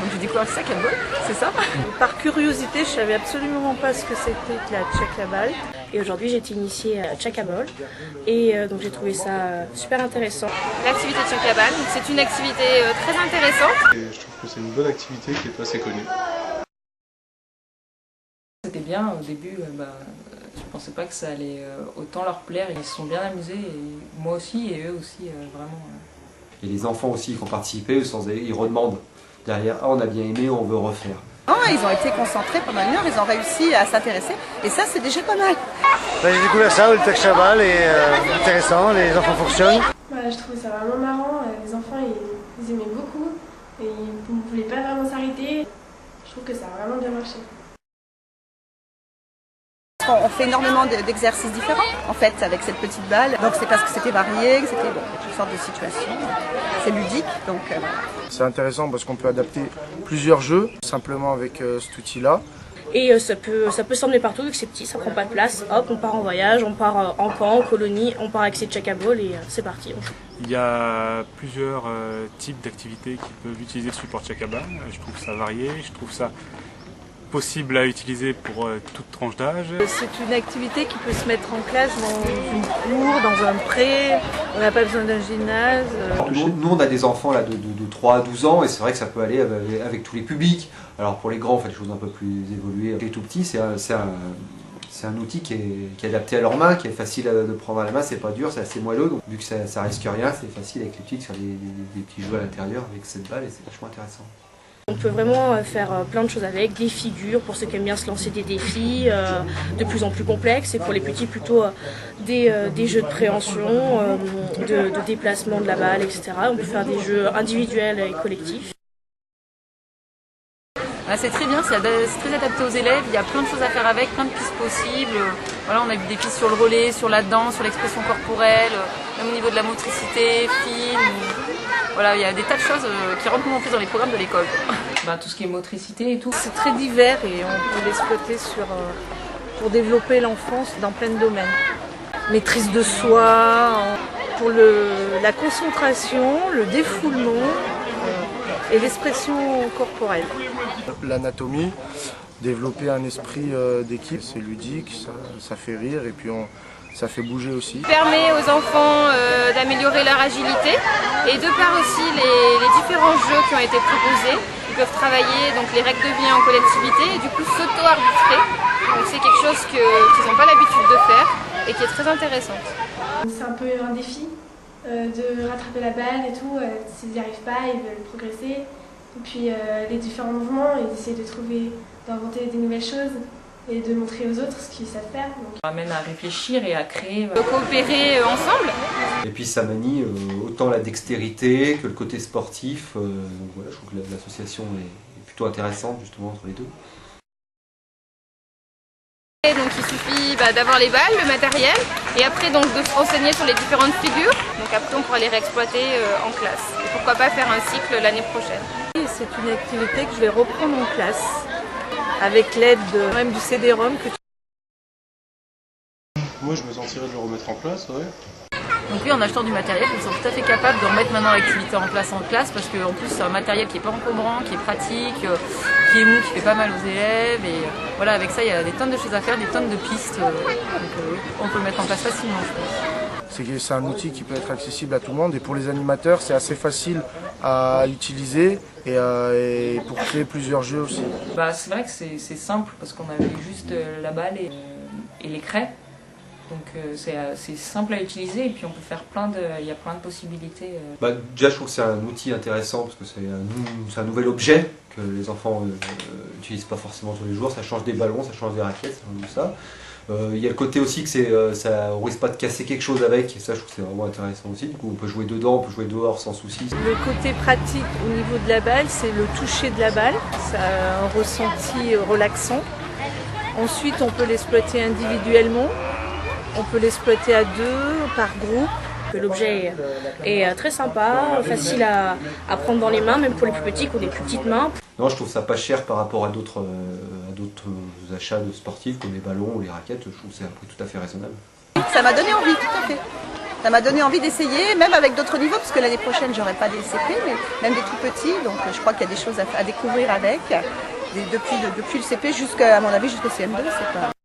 donc j'ai découvert le sac à ball, c'est ça. Par curiosité, je savais absolument pas ce que c'était que la tchèque à balle. Et aujourd'hui j'ai été initiée à tchèque à ball et donc j'ai trouvé ça super intéressant. L'activité tchèque à balle, c'est une activité très intéressante. Et je trouve que c'est une bonne activité qui n'est pas assez connue. C'était bien au début, je pensais pas que ça allait autant leur plaire, ils se sont bien amusés, et moi aussi et eux aussi vraiment. Et les enfants aussi qui ont participé, ils redemandent derrière, ah on a bien aimé, on veut refaire. Ils ont été concentrés pendant une heure, ils ont réussi à s'intéresser et ça c'est déjà pas mal. J'ai découvert ça, le tchèque à balle est intéressant, les enfants fonctionnent. Je trouvais ça vraiment marrant, les enfants ils aimaient beaucoup et ils ne voulaient pas vraiment s'arrêter. Je trouve que ça a vraiment bien marché. On fait énormément d'exercices différents en fait avec cette petite balle, donc c'est parce que c'était varié, que c'était toutes sortes de situations, c'est ludique donc voilà. C'est intéressant parce qu'on peut adapter plusieurs jeux simplement avec cet outil-là. Et ça peut s'emmener partout vu que c'est petit, ça prend pas de place, hop on part en voyage, on part en camp, en colonie, on part avec ses tchèque à ball et c'est parti. Il y a plusieurs types d'activités qui peuvent utiliser le support tchèque à balle, je trouve ça varié, je trouve ça possible à utiliser pour toute tranche d'âge. C'est une activité qui peut se mettre en place dans une cour, dans un pré, on n'a pas besoin d'un gymnase. Nous on a des enfants là, de 3 à 12 ans et c'est vrai que ça peut aller avec tous les publics. Alors pour les grands on fait des choses un peu plus évoluées. Les tout petits c'est un outil qui est adapté à leurs mains, qui est facile de prendre à la main, c'est pas dur, c'est assez moelleux, donc vu que ça risque rien, c'est facile avec les petits de faire des petits jeux à l'intérieur avec cette balle et c'est vachement intéressant. On peut vraiment faire plein de choses avec, des figures pour ceux qui aiment bien se lancer des défis de plus en plus complexes et pour les petits plutôt des jeux de préhension, de déplacement de la balle, etc. On peut faire des jeux individuels et collectifs. C'est très bien, c'est très adapté aux élèves, il y a plein de choses à faire avec, plein de pistes possibles. Voilà, on a vu des pistes sur le relais, sur la danse, sur l'expression corporelle, même au niveau de la motricité, fine. Voilà, il y a des tas de choses qui rentrent en plus dans les programmes de l'école. Tout ce qui est motricité et tout. C'est très divers et on peut l'exploiter pour développer l'enfance dans plein de domaines. Maîtrise de soi, pour la concentration, le défoulement et l'expression corporelle. L'anatomie, développer un esprit d'équipe, c'est ludique, ça fait rire et puis ça fait bouger aussi. Ça permet aux enfants d'améliorer leur agilité et de par aussi les différents jeux qui ont été proposés, ils peuvent travailler donc les règles de vie en collectivité et du coup s'auto-arbitrer. Donc c'est quelque chose qu'ils n'ont pas l'habitude de faire et qui est très intéressante. C'est un peu un défi de rattraper la balle et tout, s'ils n'y arrivent pas, ils veulent progresser. Et puis les différents mouvements, ils essaient d'inventer des nouvelles choses et de montrer aux autres ce qu'ils savent faire. Donc. Ça amène à réfléchir et à créer. Coopérer ensemble. Et puis ça manie autant la dextérité que le côté sportif. Donc voilà, je trouve que l'association est plutôt intéressante justement entre les deux. Et donc il suffit d'avoir les balles, le matériel, et après donc de se renseigner sur les différentes figures. Donc après on pourra les réexploiter en classe. Et pourquoi pas faire un cycle l'année prochaine. C'est une activité que je vais reprendre en classe, avec l'aide même du CD-ROM. Moi je me sentirais de le remettre en place, ouais. Donc oui, en achetant du matériel, ils sont tout à fait capables de remettre maintenant l'activité en place en classe parce qu'en plus c'est un matériel qui n'est pas encombrant, qui est pratique, qui est mou, qui fait pas mal aux élèves et voilà, avec ça il y a des tonnes de choses à faire, des tonnes de pistes, donc on peut le mettre en place facilement je pense. C'est un outil qui peut être accessible à tout le monde et pour les animateurs c'est assez facile à utiliser et pour créer plusieurs jeux aussi. C'est vrai que c'est simple parce qu'on avait juste la balle et les craies. Donc c'est simple à utiliser et puis on peut faire il y a plein de possibilités. Déjà je trouve que c'est un outil intéressant parce que c'est un nouvel objet que les enfants n'utilisent pas forcément tous les jours. Ça change des ballons, ça change des raquettes, ça change tout ça. Il y a le côté aussi que on risque pas de casser quelque chose avec et ça je trouve que c'est vraiment intéressant aussi. Du coup on peut jouer dedans, on peut jouer dehors sans souci. Le côté pratique au niveau de la balle, c'est le toucher de la balle. Ça a un ressenti relaxant. Ensuite on peut l'exploiter individuellement. On peut l'exploiter à deux, par groupe. L'objet est très sympa, facile à prendre dans les mains, même pour les plus petits qui ont des plus petites mains. Non, je trouve ça pas cher par rapport à d'autres achats de sportifs comme les ballons ou les raquettes. Je trouve que c'est un prix tout à fait raisonnable. Ça m'a donné envie, tout à fait. ça m'a donné envie d'essayer, même avec d'autres niveaux, parce que l'année prochaine, j'aurai pas des CP, mais même des tout petits. Donc je crois qu'il y a des choses à découvrir avec. Depuis le CP jusqu'à, à mon avis, jusqu'au CM2.